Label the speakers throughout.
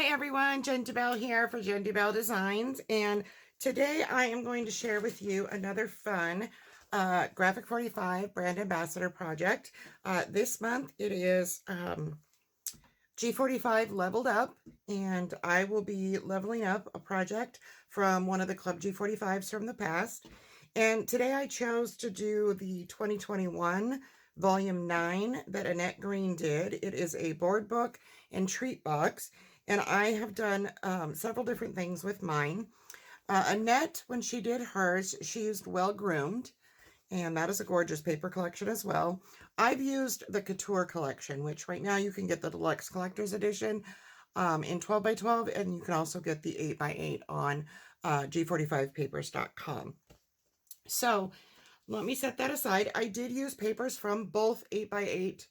Speaker 1: everyone, Jenn DuBell here for Jenn DuBell Designs, and today I am going to share with you another fun Graphic 45 brand ambassador project. This month it is G45 leveled up, and I will be leveling up a project from one of the Club G45s from the past. And today I chose to do the 2021 Volume 9 that Annette Green did. It is a board book and treat box, and I have done several different things with mine. Annette, when she did hers, she used Well Groomed, and that is a gorgeous paper collection as well. I've used the Couture collection, which right now you can get the Deluxe Collector's Edition in 12 by 12, and you can also get the 8 by 8 on G45papers.com. So let me set that aside. I did use papers from both 8 by 8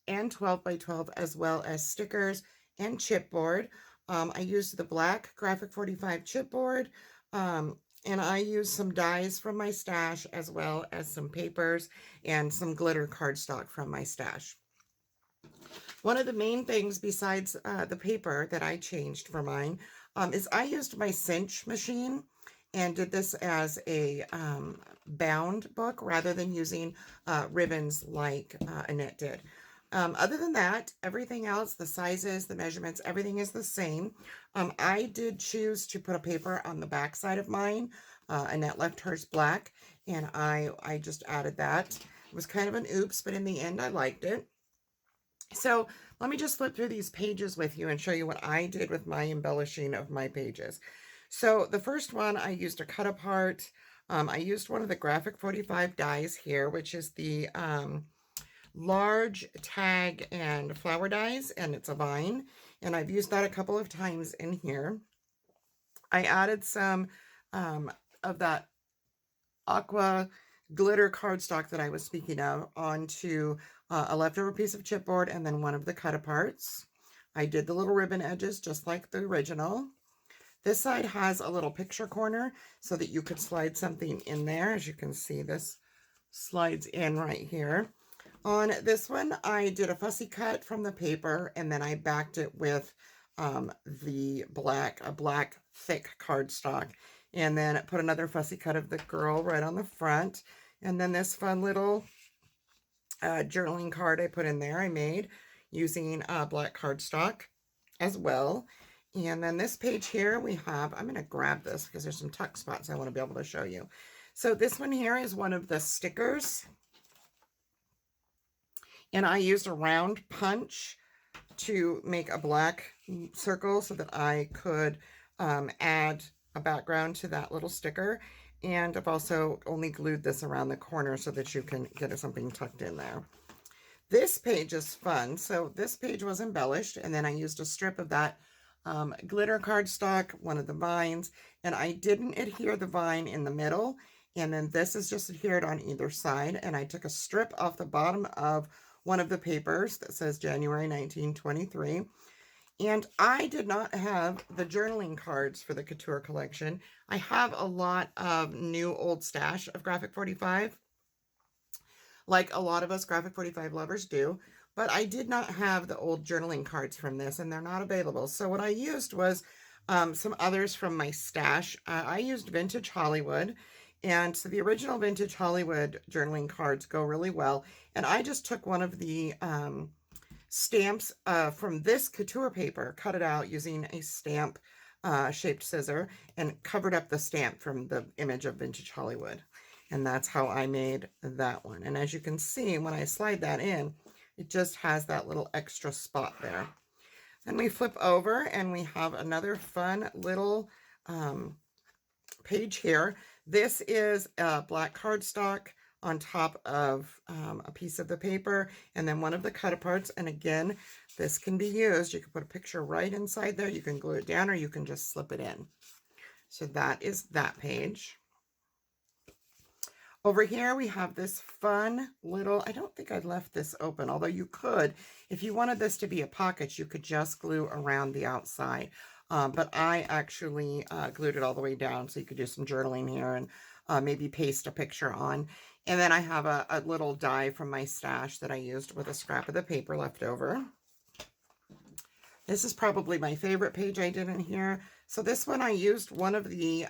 Speaker 1: and 12 by 12, as well as stickers and chipboard. I used the black Graphic 45 chipboard, and I used some dies from my stash, as well as some papers and some glitter cardstock from my stash. One of the main things besides the paper that I changed for mine is I used my Cinch machine and did this as a bound book rather than using ribbons like Annette did. Other than that, everything else, the sizes, the measurements, everything is the same. I did choose to put a paper on the back side of mine. Annette left hers black, and I just added that. It was kind of an oops, but in the end, I liked it. So let me just flip through these pages with you and show you what I did with my embellishing of my pages. So the first one, I used a cut apart. I used one of the Graphic 45 dies here, which is the large tag and flower dies, and it's a vine, and I've used that a couple of times in here. I added some of that aqua glitter cardstock that I was speaking of onto a leftover piece of chipboard and then one of the cut aparts. I did the little ribbon edges just like the original. This side has a little picture corner so that you could slide something in there. As you can see, this slides in right here. On this one, I did a fussy cut from the paper, and then I backed it with the black thick cardstock, and then put another fussy cut of the girl right on the front. And then this fun little journaling card I put in there, I made using black cardstock as well. And then this page here we have, I'm going to grab this because there's some tuck spots I want to be able to show you. So this one here is one of the stickers. And I used a round punch to make a black circle so that I could add a background to that little sticker. And I've also only glued this around the corner so that you can get something tucked in there. This page is fun. So this page was embellished, and then I used a strip of that glitter cardstock, one of the vines, and I didn't adhere the vine in the middle. And then this is just adhered on either side. And I took a strip off the bottom of one of the papers that says January 1923. And I did not have the journaling cards for the Couture collection. I have a lot of new old stash of Graphic 45, like a lot of us Graphic 45 lovers do, but I did not have the old journaling cards from this, and they're not available. So what I used was some others from my stash. I used Vintage Hollywood, and so the original Vintage Hollywood journaling cards go really well. And I just took one of the stamps from this Couture paper, cut it out using a stamp shaped scissor, and covered up the stamp from the image of Vintage Hollywood. And that's how I made that one. And as you can see, when I slide that in, it just has that little extra spot there. Then we flip over and we have another fun little page here. This is black cardstock on top of a piece of the paper, and then one of the cut aparts. And again, this can be used. You can put a picture right inside there. You can glue it down, or you can just slip it in. So that is that page. Over here, we have this fun little, I don't think I left this open, although you could. If you wanted this to be a pocket, you could just glue around the outside. But I actually glued it all the way down, so you could do some journaling here and maybe paste a picture on. And then I have a little die from my stash that I used with a scrap of the paper left over. This is probably my favorite page I did in here. So this one I used one of the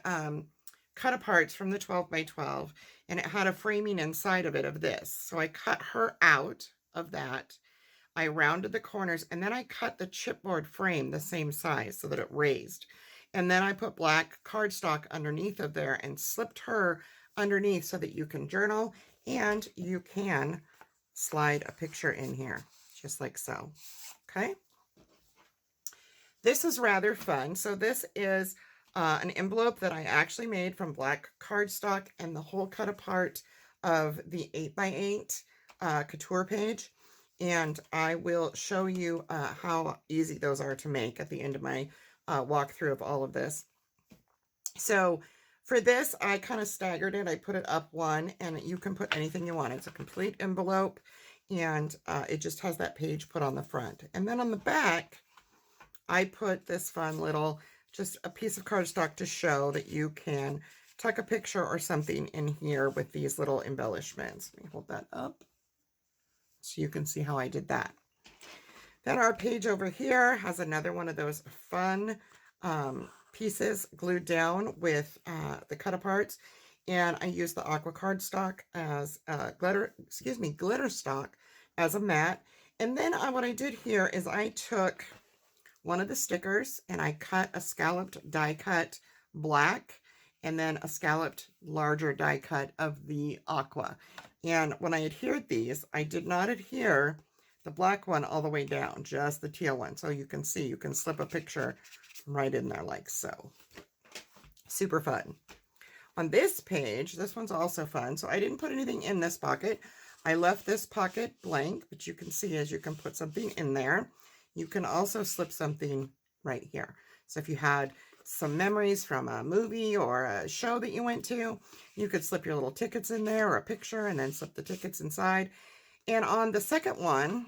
Speaker 1: cut aparts from the 12 by 12, and it had a framing inside of it of this. So I cut her out of that. I rounded the corners, and then I cut the chipboard frame the same size so that it raised. And then I put black cardstock underneath of there and slipped her underneath so that you can journal and you can slide a picture in here, just like so. Okay. This is rather fun. So this is an envelope that I actually made from black cardstock and the whole cut apart of the 8x8 Couture page. And I will show you how easy those are to make at the end of my walkthrough of all of this. So for this, I kind of staggered it. I put it up one, and you can put anything you want. It's a complete envelope, and it just has that page put on the front. And then on the back, I put this fun little, just a piece of cardstock to show that you can tuck a picture or something in here with these little embellishments. Let me hold that up so you can see how I did that. Then our page over here has another one of those fun pieces glued down with the cut aparts, and I used the aqua cardstock as glitter stock as a mat. And then what I did here is I took one of the stickers and I cut a scalloped die cut black, and then a scalloped larger die cut of the aqua. And when I adhered these, I did not adhere the black one all the way down, just the teal one. So you can see, you can slip a picture right in there like so. Super fun. On this page, this one's also fun. So I didn't put anything in this pocket. I left this pocket blank, but you can see as you can put something in there. You can also slip something right here. So if you had some memories from a movie or a show that you went to, you could slip your little tickets in there or a picture and then slip the tickets inside. And on the second one,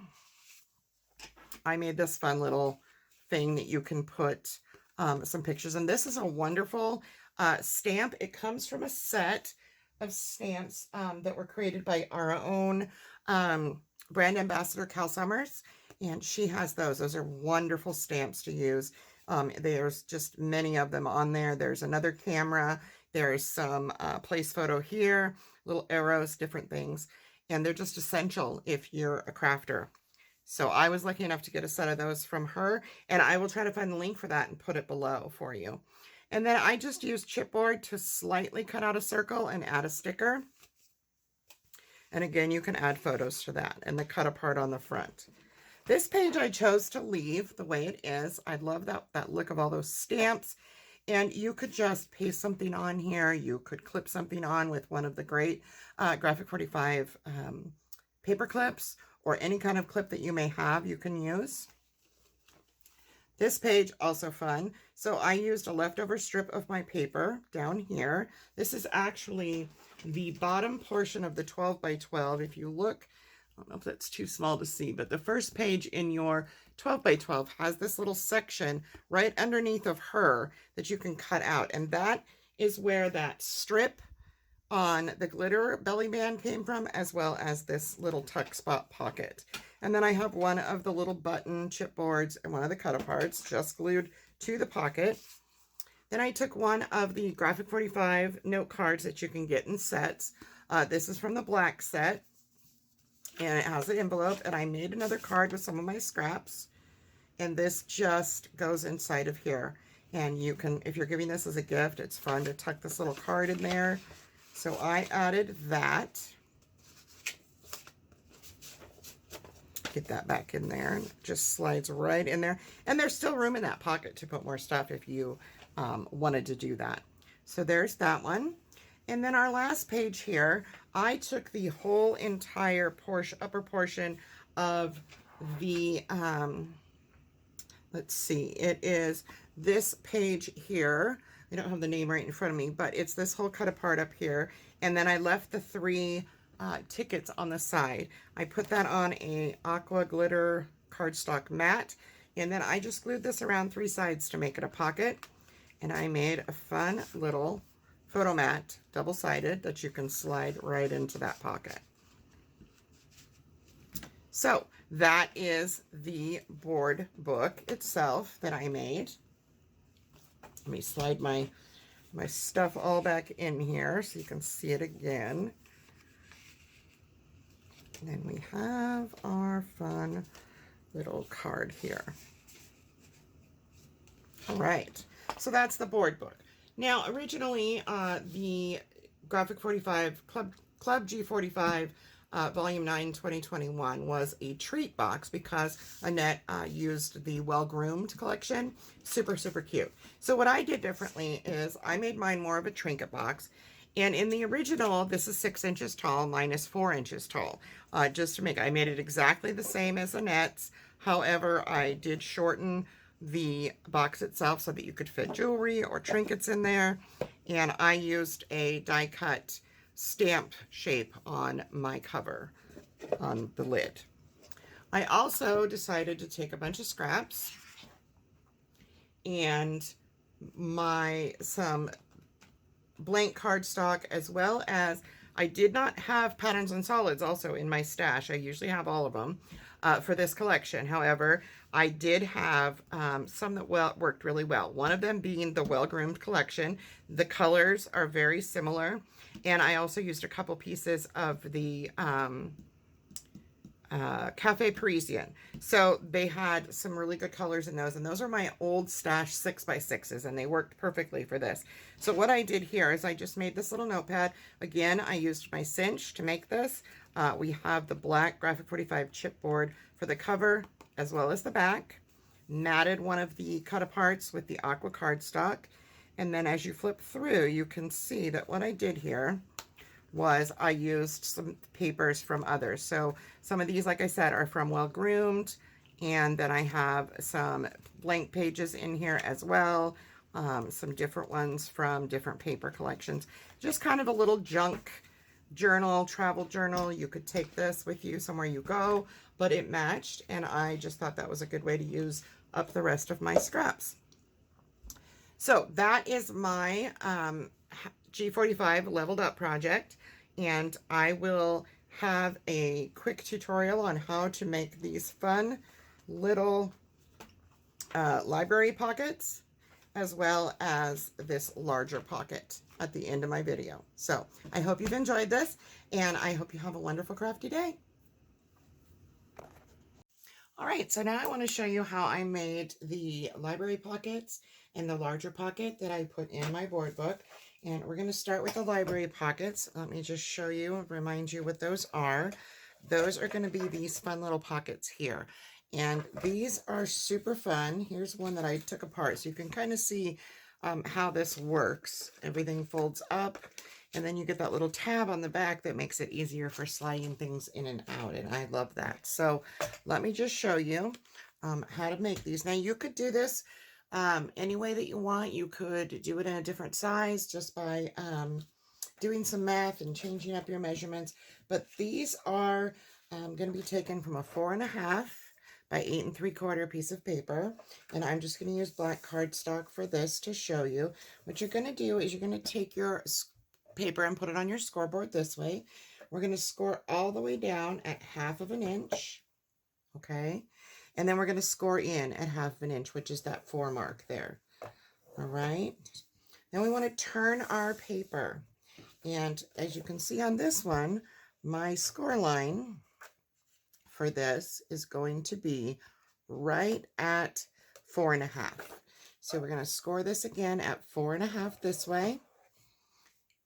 Speaker 1: I made this fun little thing that you can put some pictures. And this is a wonderful stamp. It comes from a set of stamps that were created by our own brand ambassador, Cal Summers. And she has those. Those are wonderful stamps to use. There's just many of them on there. There's another camera. There's some place photo here, little arrows, different things. And they're just essential if you're a crafter. So I was lucky enough to get a set of those from her, and I will try to find the link for that and put it below for you. And then I just used chipboard to slightly cut out a circle and add a sticker. And again, you can add photos to that and the cut apart on the front. This page I chose to leave the way it is. I love that look of all those stamps. And you could just paste something on here. You could clip something on with one of the great Graphic 45 paper clips, or any kind of clip that you may have you can use. This page, also fun. So I used a leftover strip of my paper down here. This is actually the bottom portion of the 12 by 12. If you look, I don't know if that's too small to see, but the first page in your 12 by 12 has this little section right underneath of her that you can cut out. And that is where that strip on the glitter belly band came from, as well as this little tuck spot pocket. And then I have one of the little button chipboards and one of the cut aparts just glued to the pocket. Then I took one of the Graphic 45 note cards that you can get in sets. This is from the black set, and it has an envelope, and I made another card with some of my scraps, and this just goes inside of here. And you can, if you're giving this as a gift, it's fun to tuck this little card in there. So I added that. Get that back in there, and it just slides right in there. And there's still room in that pocket to put more stuff if you wanted to do that. So there's that one. And then our last page here, I took the whole entire upper portion of the, let's see, it is this page here. I don't have the name right in front of me, but it's this whole cut apart up here. And then I left the 3 tickets on the side. I put that on a aqua glitter cardstock mat. And then I just glued this around 3 sides to make it a pocket. And I made a fun little photo mat, double-sided, that you can slide right into that pocket. So that is the board book itself that I made. Let me slide my stuff all back in here so you can see it again. And then we have our fun little card here. All right, so that's the board book. Now, originally, the Graphic 45 Club G45 Volume 9 2021 was a treat box because Annette used the Well Groomed collection. Super, super cute. So what I did differently is I made mine more of a trinket box. And in the original, this is 6 inches tall, mine is 4 inches tall. Just to make, I made it exactly the same as Annette's. However, I did shorten the box itself so that you could fit jewelry or trinkets in there. And I used a die cut stamp shape on my cover, on the lid. I also decided to take a bunch of scraps and some blank cardstock, as well as I did not have patterns and solids also in my stash. I usually have all of them for this collection. However, I did have some that worked really well. One of them being the Well Groomed collection. The colors are very similar. And I also used a couple pieces of the Cafe Parisian. So they had some really good colors in those, and those are my old stash 6x6s, and they worked perfectly for this. So what I did here is I just made this little notepad. Again, I used my Cinch to make this. We have the black Graphic 45 chipboard for the cover as well as the back. Matted one of the cut aparts with the aqua cardstock, and then as you flip through, you can see that what I did here was I used some papers from others. So some of these, like I said, are from Well Groomed, and then I have some blank pages in here as well, some different ones from different paper collections. Just kind of a little junk journal, travel journal. You could take this with you somewhere you go, but it matched, and I just thought that was a good way to use up the rest of my scraps. So that is my G45 leveled up project, and I will have a quick tutorial on how to make these fun little library pockets, as well as this larger pocket at the end of my video. So I hope you've enjoyed this, and I hope you have a wonderful crafty day. All right, so now I want to show you how I made the library pockets and the larger pocket that I put in my board book. And we're going to start with the library pockets. Let me just show you and remind you what those are. Those are going to be these fun little pockets here. And these are super fun. Here's one that I took apart, so you can kind of see how this works. Everything folds up, and then you get that little tab on the back that makes it easier for sliding things in and out, and I love that. So let me just show you how to make these. Now, you could do this any way that you want. You could do it in a different size just by doing some math and changing up your measurements, but these are going to be taken from a 4.5 by 8 3/4 piece of paper, and I'm just going to use black cardstock for this to show you. What you're going to do is you're going to take your paper and put it on your scoreboard this way. We're going to score all the way down at 1/2 inch, okay? And then we're going to score in at 1/2 inch, which is that 4 mark there. All right. Then we want to turn our paper. And as you can see on this one, my score line for this is going to be right at 4.5. So we're going to score this again at 4.5 this way.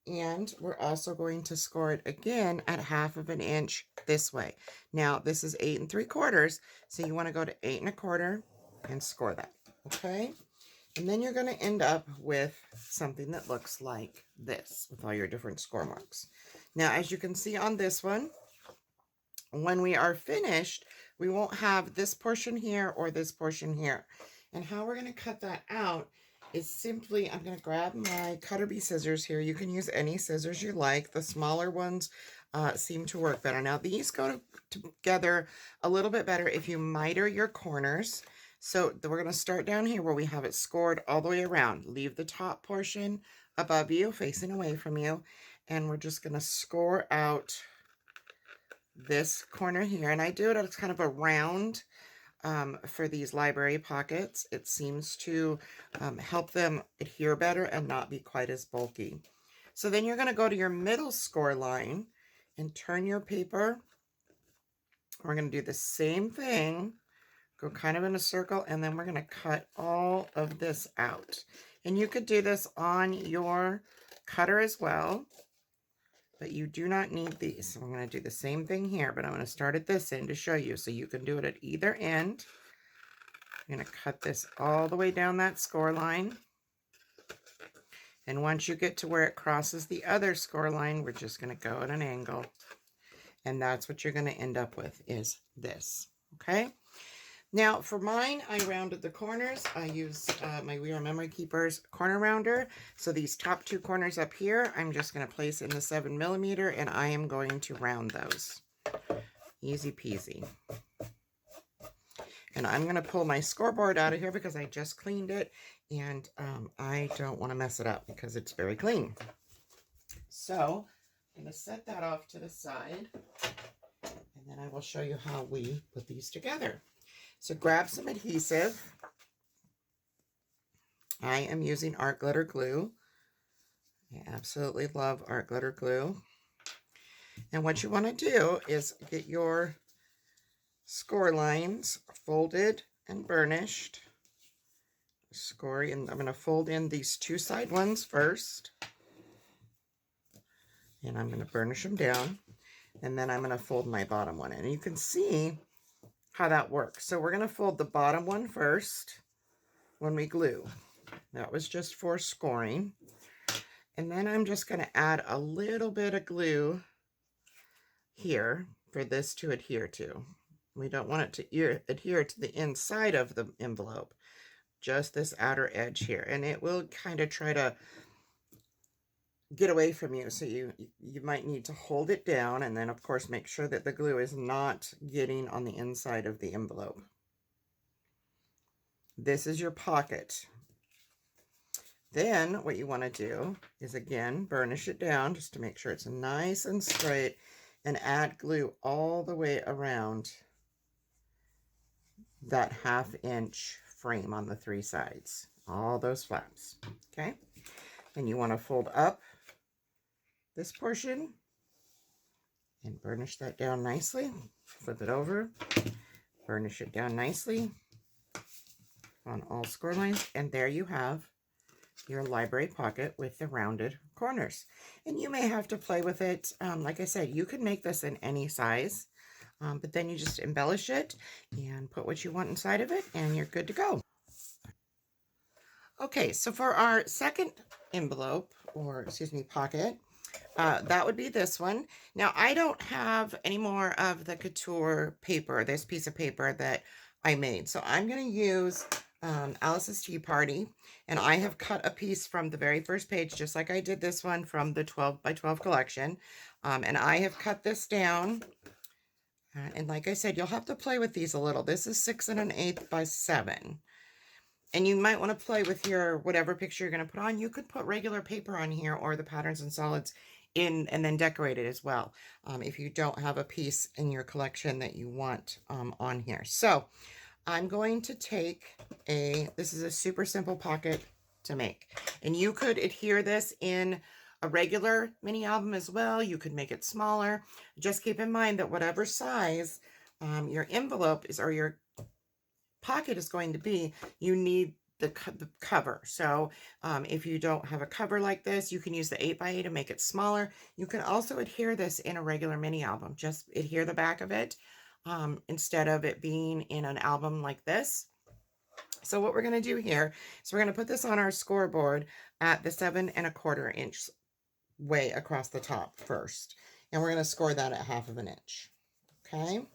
Speaker 1: And we're also going to score it again at 1/2 inch this way. Now, this is 8 3/4, so you want to go to 8 1/4 and score that, okay? And then you're going to end up with something that looks like this with all your different score marks. Now, as you can see on this one, when we are finished, we won't have this portion here or this portion here. And how we're going to cut that out is simply, I'm going to grab my Cutter Bee scissors here. You can use any scissors you like. The smaller ones seem to work better. Now, these go together a little bit better if you miter your corners. So we're going to start down here where we have it scored all the way around. Leave the top portion above you, facing away from you, and we're just going to score out this corner here, and I do it as kind of a round for these library pockets. It seems to help them adhere better and not be quite as bulky. So then you're going to go to your middle score line and turn your paper. We're going to do the same thing, go kind of in a circle, and then we're going to cut all of this out. And you could do this on your cutter as well, but you do not need these. So I'm going to do the same thing here, but I'm going to start at this end to show you, so you can do it at either end. I'm going to cut this all the way down that score line. And once you get to where it crosses the other score line, we're just going to go at an angle. And that's what you're going to end up with, is this. Okay. Now for mine, I rounded the corners. I use my We Are Memory Keepers corner rounder. So these top two corners up here, I'm just going to place in the 7mm, and I am going to round those. Easy peasy. And I'm going to pull my scoreboard out of here because I just cleaned it, and I don't want to mess it up because it's very clean. So I'm going to set that off to the side, and then I will show you how we put these together. So grab some adhesive. I am using art glitter glue. I absolutely love art glitter glue. And what you want to do is get your score lines folded and burnished. And I'm going to fold in these two side ones first. And I'm going to burnish them down. And then I'm going to fold my bottom one in. And you can see how that works. So we're going to fold the bottom one first when we glue. That was just for scoring. And then I'm just going to add a little bit of glue here for this to adhere to. We don't want it to adhere to the inside of the envelope, just this outer edge here. And it will kind of try to get away from you. So you might need to hold it down, and then of course make sure that the glue is not getting on the inside of the envelope. This is your pocket. Then what you want to do is again burnish it down just to make sure it's nice and straight, and add glue all the way around that 1/2 inch frame on the three sides, all those flaps. Okay, and you want to fold up this portion and burnish that down nicely. Flip it over, burnish it down nicely on all score lines, and there you have your library pocket with the rounded corners. And you may have to play with it. Like I said, you can make this in any size, but then you just embellish it and put what you want inside of it, and you're good to go. Okay, so for our second envelope, or excuse me, pocket, that would be this one. Now, I don't have any more of the Couture paper, this piece of paper that I made. So I'm going to use Alice's Tea Party, and I have cut a piece from the very first page, just like I did this one from the 12 by 12 collection. And I have cut this down. And like I said, you'll have to play with these a little. This is 6 1/8 by 7. And you might want to play with your whatever picture you're going to put on. You could put regular paper on here, or the patterns and solids in, and then decorate it as well, if you don't have a piece in your collection that you want on here. So I'm going to take this is a super simple pocket to make. And you could adhere this in a regular mini album as well. You could make it smaller. Just keep in mind that whatever size your envelope is, or your pocket is going to be, you need the cover. So if you don't have a cover like this, you can use the 8 by 8 to make it smaller. You can also adhere this in a regular mini album. Just adhere the back of it instead of it being in an album like this. So what we're going to do here is we're going to put this on our scoreboard at the 7 1/4 inch way across the top first. And we're going to score that at 1/2 inch. Okay.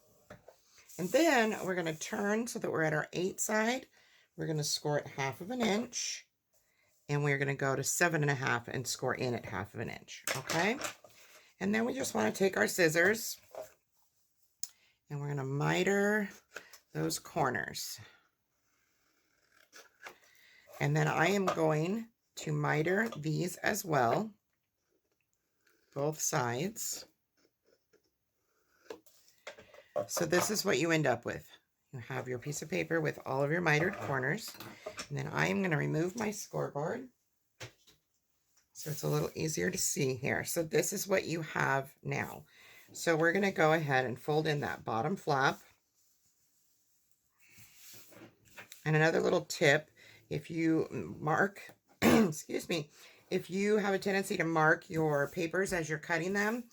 Speaker 1: And then we're going to turn so that we're at our 8 side. We're going to score it 1/2 inch. And we're going to go to 7 1/2 and score in at 1/2 inch. Okay. And then we just want to take our scissors and we're going to miter those corners. And then I am going to miter these as well, both sides. So this is what you end up with. You have your piece of paper with all of your mitered corners. And then I am going to remove my scoreboard so it's a little easier to see here. So this is what you have now. So we're going to go ahead and fold in that bottom flap. And another little tip, if you mark, excuse me, if you have a tendency to mark your papers as you're cutting them,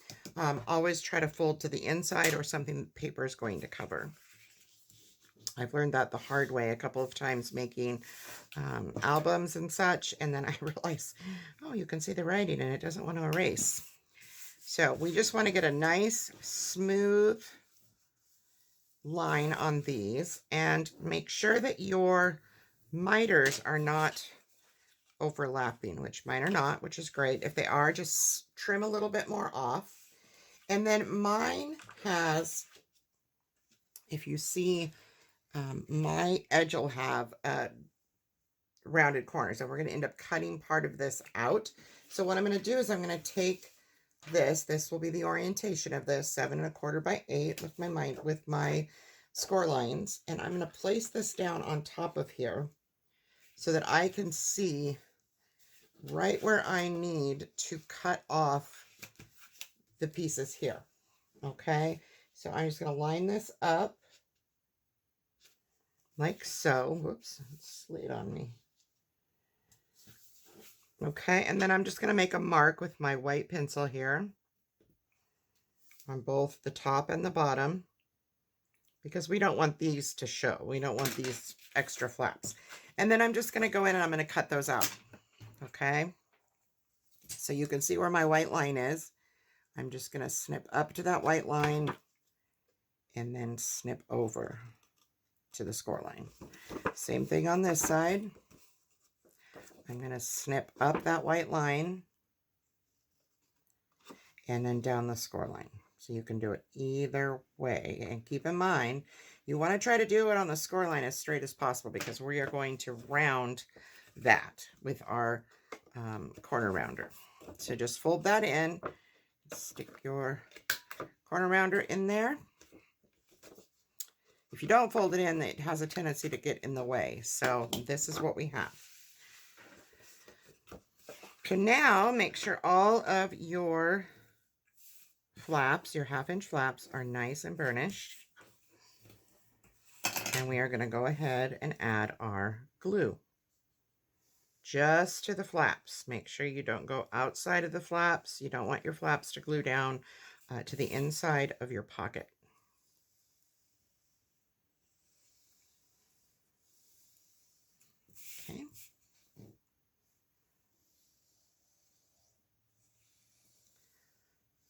Speaker 1: always try to fold to the inside or something the paper is going to cover. I've learned that the hard way a couple of times making albums and such, and then I realized, oh, you can see the writing and it doesn't want to erase. So we just want to get a nice smooth line on these and make sure that your miters are not overlapping, which mine are not, which is great. If they are, just trim a little bit more off. And then mine has, if you see, my edge will have rounded corners, and we're going to end up cutting part of this out. So what I'm going to do is I'm going to take this will be the orientation of this 7 1/4 by 8 with my score lines, and I'm going to place this down on top of here so that I can see right where I need to cut off the pieces here. Okay, so I'm just going to line this up like so. Whoops, it slid on me. Okay, and then I'm just going to make a mark with my white pencil here on both the top and the bottom, because we don't want these to show. We don't want these extra flaps. And then I'm just going to go in and I'm going to cut those out. Okay, so you can see where my white line is. I'm just going to snip up to that white line and then snip over to the score line. Same thing on this side. I'm going to snip up that white line and then down the score line. So you can do it either way. And keep in mind, you want to try to do it on the score line as straight as possible, because we are going to round that with our corner rounder. So just fold that in, stick your corner rounder in there. If you don't fold it in, it has a tendency to get in the way. So this is what we have. Okay, now make sure all of your flaps, your 1/2 inch flaps, are nice and burnished. And we are going to go ahead and add our glue just to the flaps. Make sure you don't go outside of the flaps. You don't want your flaps to glue down to the inside of your pocket. Okay.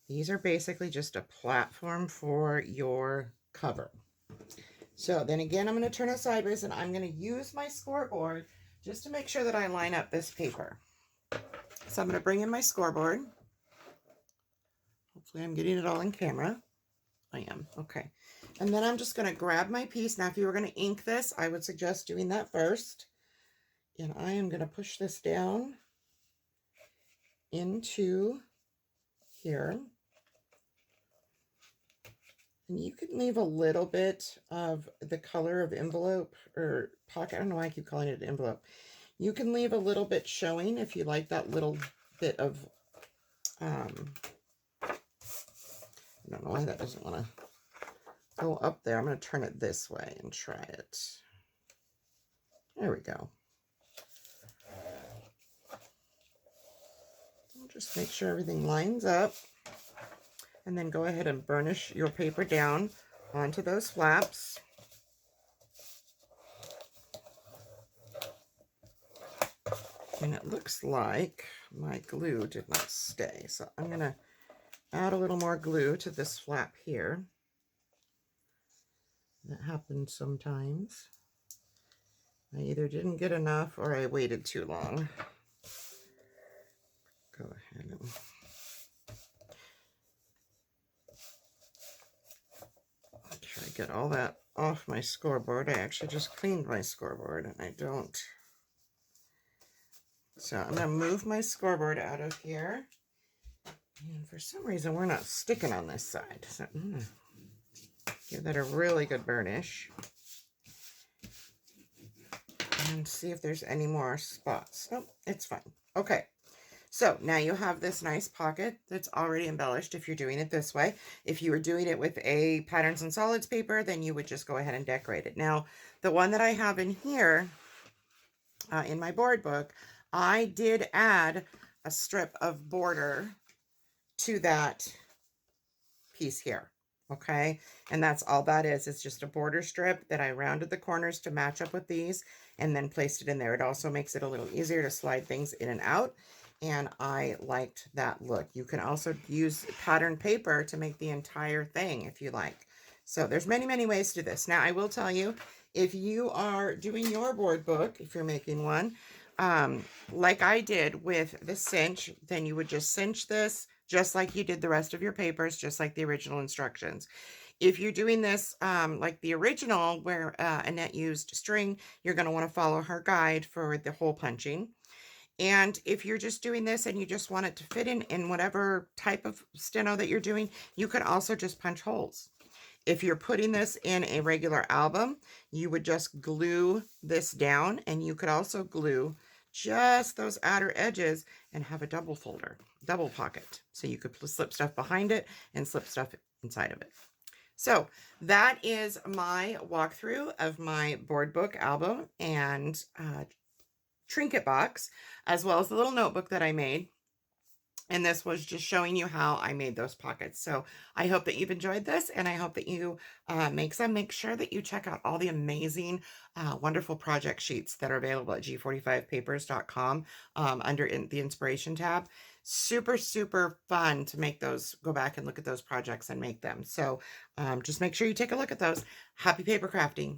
Speaker 1: These are basically just a platform for your cover. So then again, I'm going to turn it sideways and I'm going to use my scoreboard just to make sure that I line up this paper. So I'm going to bring in my scoreboard. Hopefully I'm getting it all in camera. I am. Okay. And then I'm just going to grab my piece. Now, if you were going to ink this, I would suggest doing that first. And I am going to push this down into here. And you can leave a little bit of the color of envelope or pocket. I don't know why I keep calling it an envelope. You can leave a little bit showing if you like that little bit of, I don't know why that doesn't want to go up there. I'm going to turn it this way and try it. There we go. Just make sure everything lines up. And then go ahead and burnish your paper down onto those flaps. And it looks like my glue did not stay. So I'm going to add a little more glue to this flap here. That happens sometimes. I either didn't get enough or I waited too long. Go ahead and try to get all that off my scoreboard. I actually just cleaned my scoreboard and I don't. So I'm going to move my scoreboard out of here. And for some reason, we're not sticking on this side. So Give that a really good burnish. And see if there's any more spots. Nope, it's fine. Okay. So now you have this nice pocket that's already embellished if you're doing it this way. If you were doing it with a Patterns and Solids paper, then you would just go ahead and decorate it. Now, the one that I have in here, in my board book, I did add a strip of border to that piece here. Okay, and that's all that is. It's just a border strip that I rounded the corners to match up with these and then placed it in there. It also makes it a little easier to slide things in and out, and I liked that look. You can also use pattern paper to make the entire thing if you like. So there's many, many ways to do this. Now, I will tell you, if you are doing your board book, if you're making one, like I did with the cinch, then you would just cinch this just like you did the rest of your papers, just like the original instructions. If you're doing this like the original where Annette used string, you're going to want to follow her guide for the hole punching. And if you're just doing this and you just want it to fit in whatever type of steno that you're doing, you could also just punch holes. If you're putting this in a regular album, you would just glue this down, and you could also glue just those outer edges and have a double folder, double pocket. So you could slip stuff behind it and slip stuff inside of it. So that is my walkthrough of my board book album and trinket box, as well as the little notebook that I made. And this was just showing you how I made those pockets. So I hope that you've enjoyed this, and I hope that you make some. Make sure that you check out all the amazing, wonderful project sheets that are available at G45papers.com under the inspiration tab. Super, super fun to make those, go back and look at those projects and make them. So just make sure you take a look at those. Happy paper crafting.